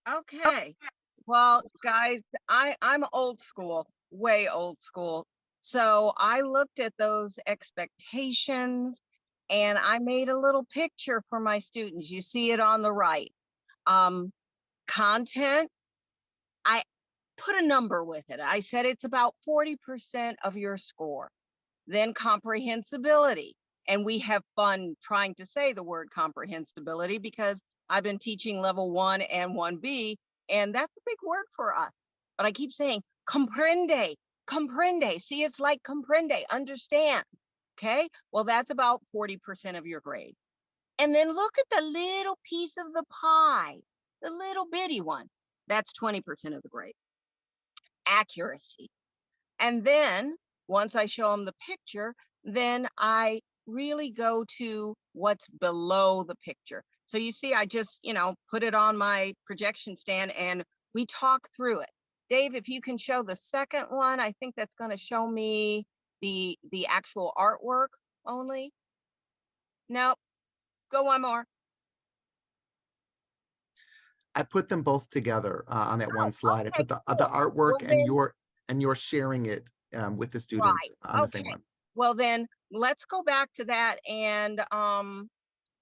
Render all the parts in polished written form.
Okay. Well, guys, I'm old school, way old school. So I looked at those expectations and I made a little picture for my students. You see it on the right. Um, Content, I put a number with it. I said it's about 40% of your score. Then comprehensibility. And we have fun trying to say the word comprehensibility because I've been teaching level 1 and 1B, and that's a big word for us. But I keep saying comprende, comprende. See, it's like comprende, understand. Okay. Well, that's about 40% of your grade. And then look at the little piece of the pie, the little bitty one. That's 20% of the grade. Accuracy. And then once I show them the picture, then I really go to what's below the picture. So you see, I just, put it on my projection stand and we talk through it. Dave, if you can show the second one, I think that's going to show me the actual artwork only. No, go one more. I put them both together on that one Oh, slide. I okay, put the cool. artwork Well then, and you're sharing it with the students right. on the same Okay. one. Well then, let's go back to that and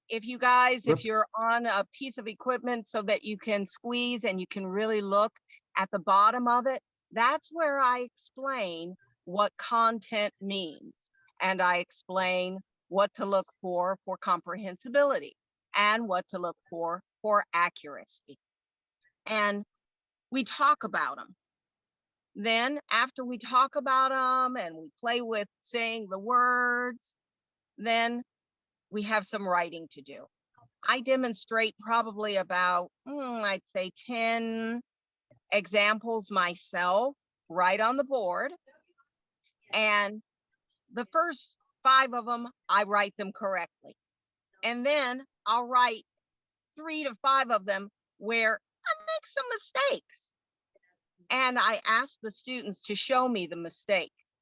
if you guys, if Whoops. you're on a piece of equipment so that you can squeeze and you can really look at the bottom of it, that's where I explain what content means. And I explain what to look for comprehensibility and what to look for accuracy. And we talk about them. Then after we talk about them and we play with saying the words, then we have some writing to do. I demonstrate probably about, I'd say 10 examples myself right on the board. And the first 5 of them, I write them correctly. And then I'll write 3 to 5 of them where I make some mistakes. And I ask the students to show me the mistakes.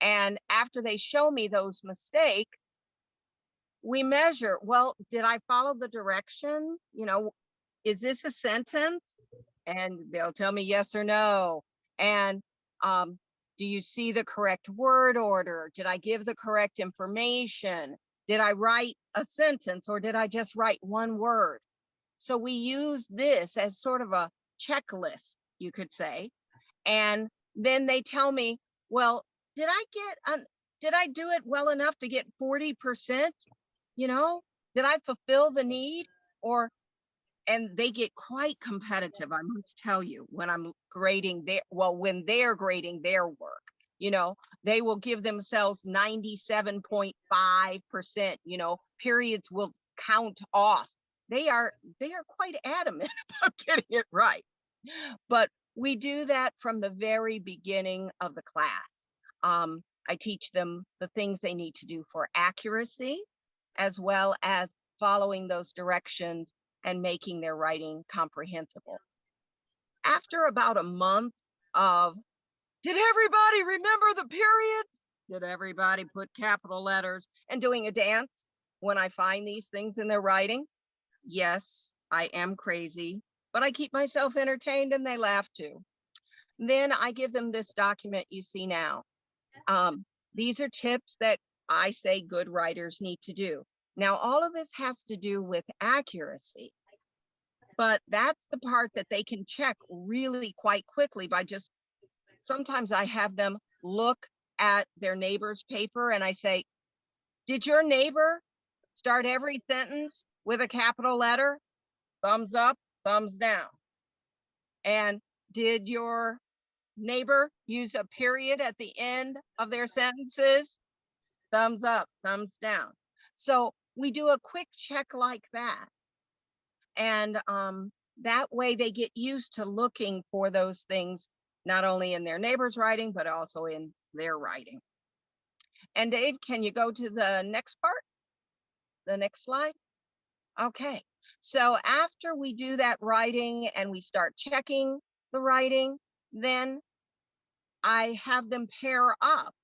And after they show me those mistakes, we measure, well, did I follow the direction? Is this a sentence? And they'll tell me yes or no. And um, do you see the correct word order? Did I give the correct information? Did I write a sentence or did I just write one word? So we use this as sort of a checklist, you could say. And then they tell me, well, did I get did I do it well enough to get 40%? You know, did I fulfill the need? Or and they get quite competitive, I must tell you, when I'm grading their when they're grading their work. You know, they will give themselves 97.5%, periods will count off. They are quite adamant about getting it right. But we do that from the very beginning of the class. I teach them the things they need to do for accuracy, as well as following those directions and making their writing comprehensible. After about a month of, did everybody remember the periods? Did everybody put capital letters and doing a dance when I find these things in their writing? Yes, I am crazy, but I keep myself entertained and they laugh too. Then I give them this document you see now. Um, these are tips that I say good writers need to do. Now, all of this has to do with accuracy, but that's the part that they can check really quite quickly by just sometimes I have them look at their neighbor's paper and I say, did your neighbor start every sentence with a capital letter? Thumbs up, thumbs down. And did your neighbor use a period at the end of their sentences? Thumbs up, thumbs down. So we do a quick check like that. And that way they get used to looking for those things, not only in their neighbor's writing, but also in their writing. And Dave, can you go to the next part, the next slide? Okay. So after we do that writing and we start checking the writing, then I have them pair up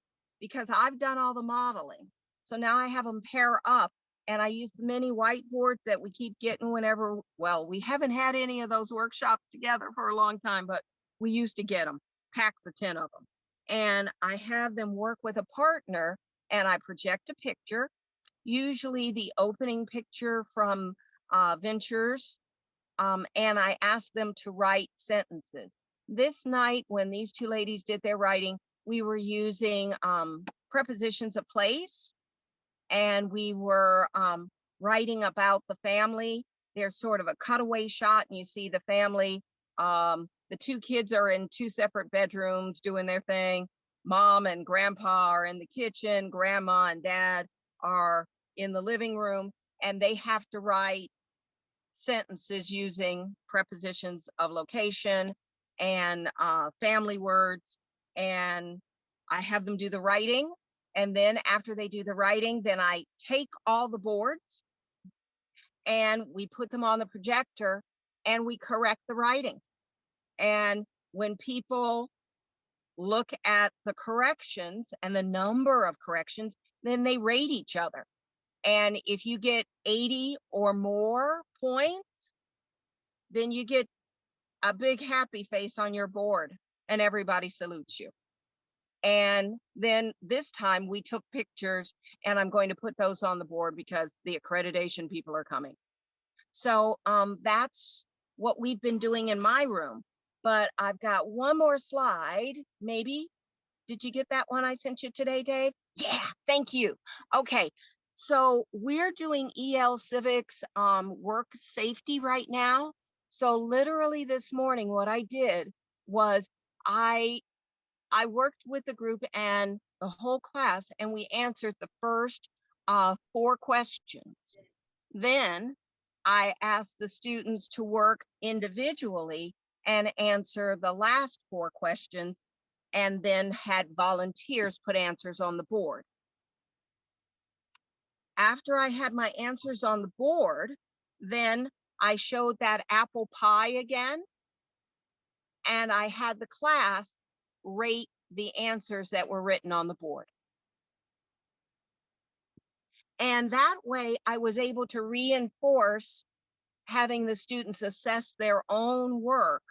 because I've done all the modeling. So now I have them pair up and I use the mini whiteboards that we keep getting whenever, well, we haven't had any of those workshops together for a long time, but we used to get them, packs of 10 of them. And I have them work with a partner and I project a picture, usually the opening picture from Ventures, and I ask them to write sentences. This night, when these two ladies did their writing, we were using prepositions of place, and we were writing about the family. There's sort of a cutaway shot, and you see the family. The two kids are in two separate bedrooms doing their thing. Mom and grandpa are in the kitchen. Grandma and dad are in the living room, and they have to write sentences using prepositions of location and family words. And I have them do the writing. And then after they do the writing, then I take all the boards and we put them on the projector and we correct the writing. And when people look at the corrections and the number of corrections, then they rate each other. And if you get 80 or more points, then you get a big happy face on your board and everybody salutes you. And then this time we took pictures and I'm going to put those on the board because the accreditation people are coming. So that's what we've been doing in my room. But I've got one more slide, maybe. Did you get that one I sent you today, Dave? Yeah, thank you. Okay, so we're doing EL Civics work safety right now. So literally this morning, what I did was I I worked with the group and the whole class, and we answered the first 4 questions. Then I asked the students to work individually and answer the last 4 questions, and then had volunteers put answers on the board. After I had my answers on the board, then I showed that apple pie again, and I had the class rate the answers that were written on the board. And that way I was able to reinforce having the students assess their own work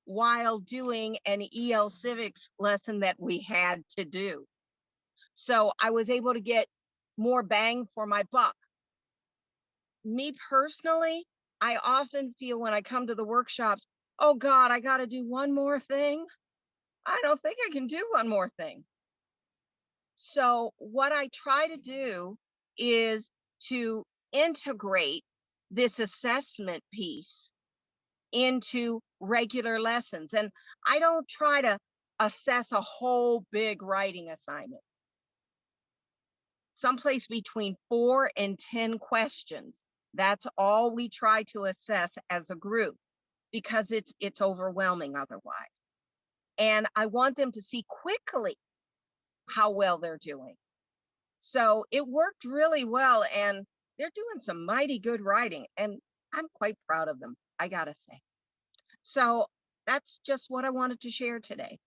while doing an EL Civics lesson that we had to do. So I was able to get more bang for my buck. Me personally, I often feel when I come to the workshops, oh God, I got to do one more thing. I don't think I can do one more thing. So what I try to do is to integrate this assessment piece into regular lessons. And I don't try to assess a whole big writing assignment. Someplace between 4 and 10 questions. That's all we try to assess as a group because it's overwhelming otherwise. And I want them to see quickly how well they're doing. So it worked really well and they're doing some mighty good writing and I'm quite proud of them, I gotta say. So that's just what I wanted to share today.